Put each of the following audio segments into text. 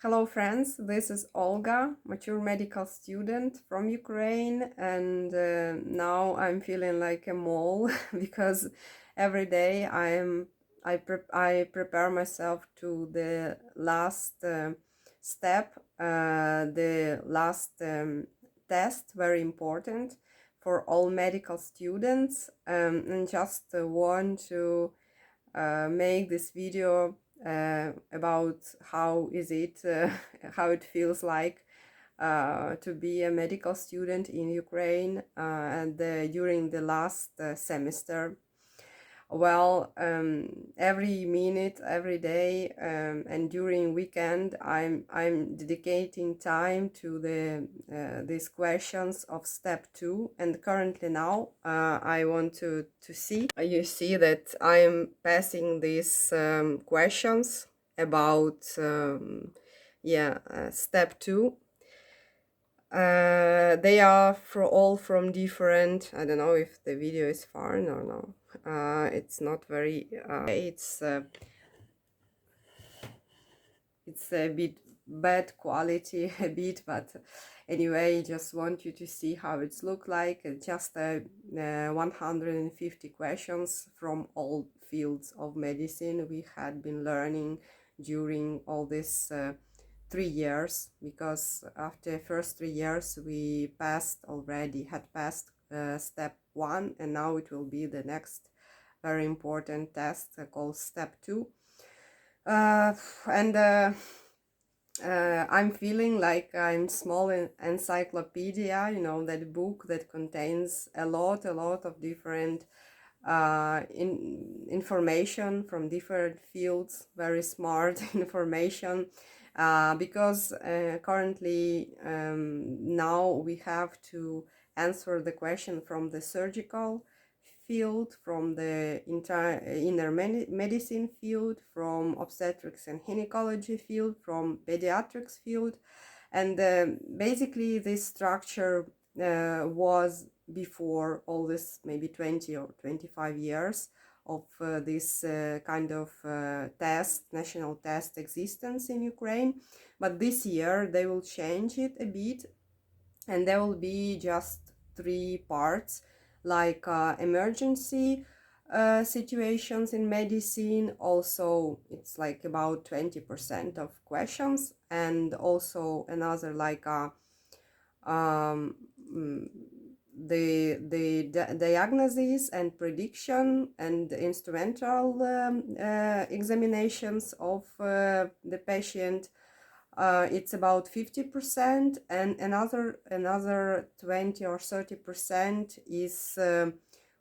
Hello friends, this is Olga, mature medical student from Ukraine, and now I'm feeling like a mole because every day I prepare myself to the last step, the last test, very important for all medical students, and just want to make this video about how is it how it feels like to be a medical student in Ukraine and during the last semester. Well, every minute, every day, and during weekend, I'm dedicating time to these questions of step 2. And currently now, I want to see. You see that I am passing these questions about step 2. They are all from different. I don't know if the video is fine or no. It's not very. It's a bit bad quality, a bit, but anyway, just want you to see how it's look like. Just 150 questions from all fields of medicine we had been learning during all this 3 years, because after first 3 years we had passed step 1, and now it will be the next very important test called step 2. And I'm feeling like I'm small encyclopedia, that book that contains a lot of different information from different fields, very smart information, because currently now we have to answer the question from the surgical field, from the inner medicine field, from obstetrics and gynecology field, from pediatrics field. And basically this structure was before all this, maybe 20 or 25 years of this kind of national test existence in Ukraine. But this year they will change it a bit, and there will be just 3 parts, like emergency situations in medicine. Also, it's like about 20% of questions, and also another like um, mm, the diagnosis and prediction and instrumental examinations of the patient. It's about 50%, and another 20 or 30% is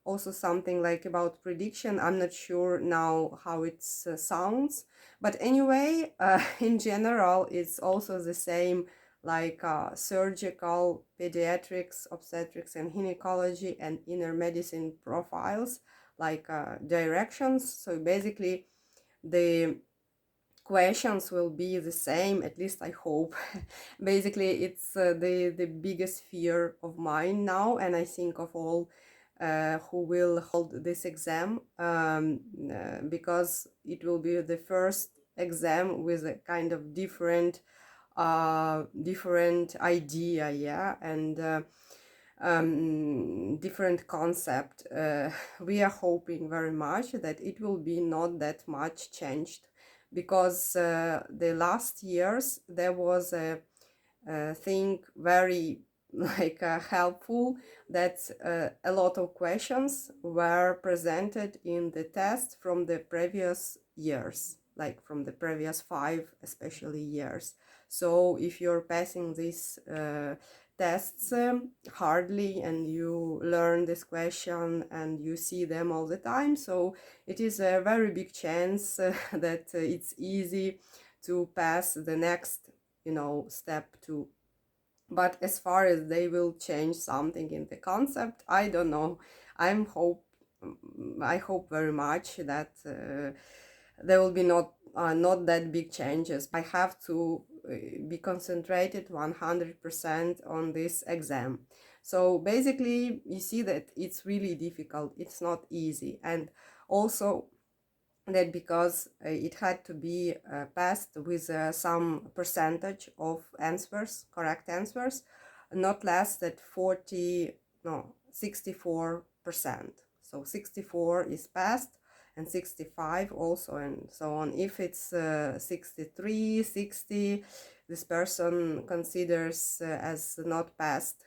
also something like about prediction. I'm not sure now how it sounds, but anyway, in general, it's also the same, like surgical, pediatrics, obstetrics and gynecology, and inner medicine profiles, like directions. So basically, the questions will be the same, at least I hope. Basically, it's the biggest fear of mine now, and I think of all who will hold this exam, because it will be the first exam with a kind of different idea, yeah, and different concept. We are hoping very much that it will be not that much changed, because the last years there was a thing very like helpful, that a lot of questions were presented in the test from the previous years, like from the previous 5 especially years. So if you're passing these tests hardly, and you learn this question and you see them all the time, so it is a very big chance that it's easy to pass the next, step 2. But as far as they will change something in the concept, I don't know. I hope very much that there will be not that big changes. I have to be concentrated 100% on this exam. So basically, you see that it's really difficult. It's not easy, and also that because it had to be passed with some percentage of answers, correct answers, not less than 64%. So 64 is passed, and 65 also, and so on. If it's 63, 60, this person considers as not passed,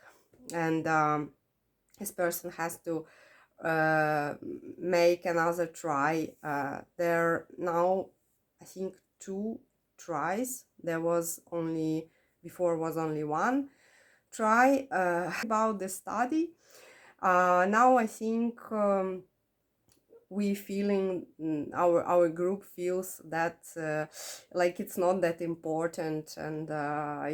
and this person has to make another try. There are now, I think, 2 tries. There was only, before was only 1 try about the study. Now I think we feeling, our group feels that like it's not that important, and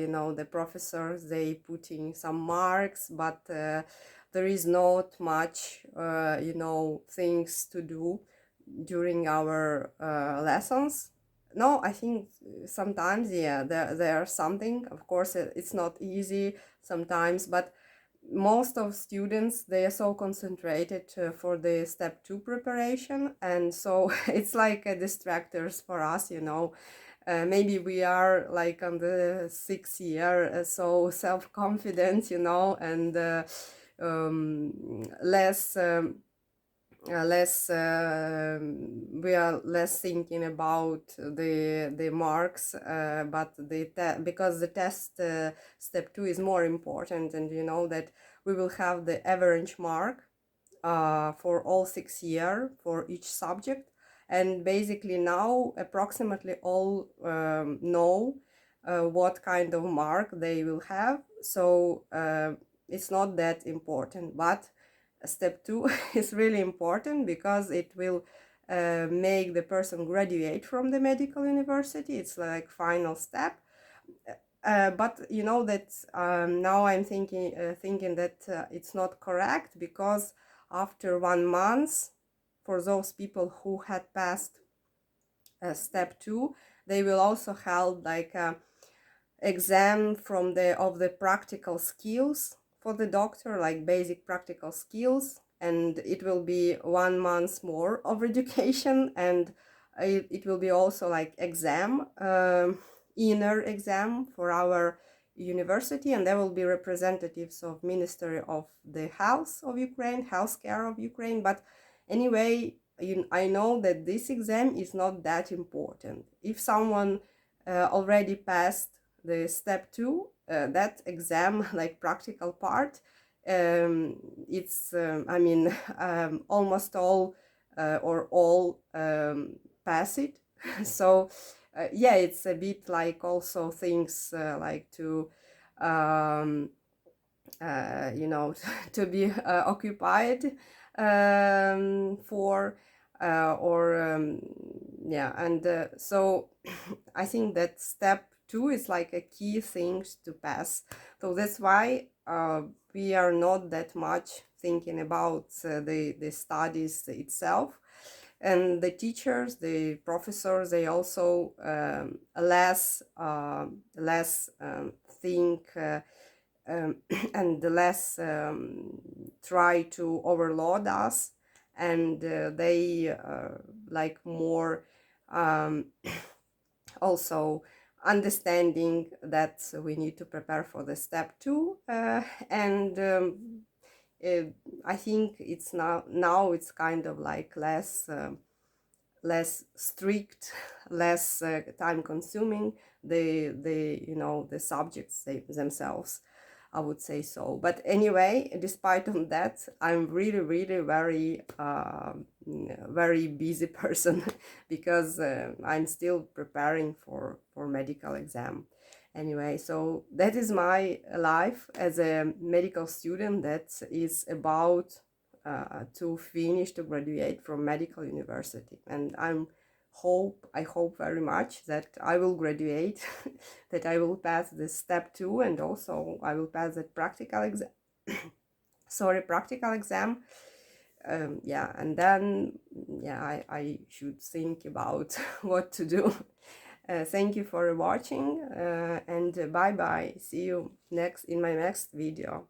you know, the professors, they putting some marks, but there is not much you know, things to do during our lessons. No, I think sometimes, yeah, there are something, of course it's not easy sometimes, but most of students, they are so concentrated for the step 2 preparation, and so it's like distractors for us, you know. Maybe we are like on the 6th year, so self-confident, you know, and less we are less thinking about the marks, but because the test step 2 is more important, and you know that we will have the average mark for all 6 years for each subject, and basically now approximately all know what kind of mark they will have, so it's not that important. But step 2 is really important because it will make the person graduate from the medical university. It's like final step. But you know that now I'm thinking that it's not correct, because after 1 month, for those people who had passed step 2, they will also held like a exam from the practical skills for the doctor, like basic practical skills, and it will be 1 month more of education, and it will be also like exam, inner exam for our university, and there will be representatives of Ministry of the Health of Ukraine, Healthcare of Ukraine. But anyway, I know that this exam is not that important. If someone already passed the step 2, that exam, like practical part, it's I mean almost all or all pass it. So yeah, it's a bit like also things like to you know, to be occupied for or yeah, and so I think that step 2 is like a key thing to pass. So that's why we are not that much thinking about the studies itself, and the teachers, the professors, they also less think and less try to overload us, and they like more also understanding that we need to prepare for the step 2, and I think it's now it's kind of like less strict, less time consuming, the you know, the subjects themselves, I would say so. But anyway, despite of that, I'm really very busy person because I'm still preparing for medical exam. Anyway, so that is my life as a medical student that is about to finish, to graduate from medical university, and I hope very much that I will graduate, that I will pass the step 2, and also I will pass the practical exam. Sorry, practical exam. Yeah, and then yeah, I should think about what to do. Thank you for watching, and bye bye. See you in my next video.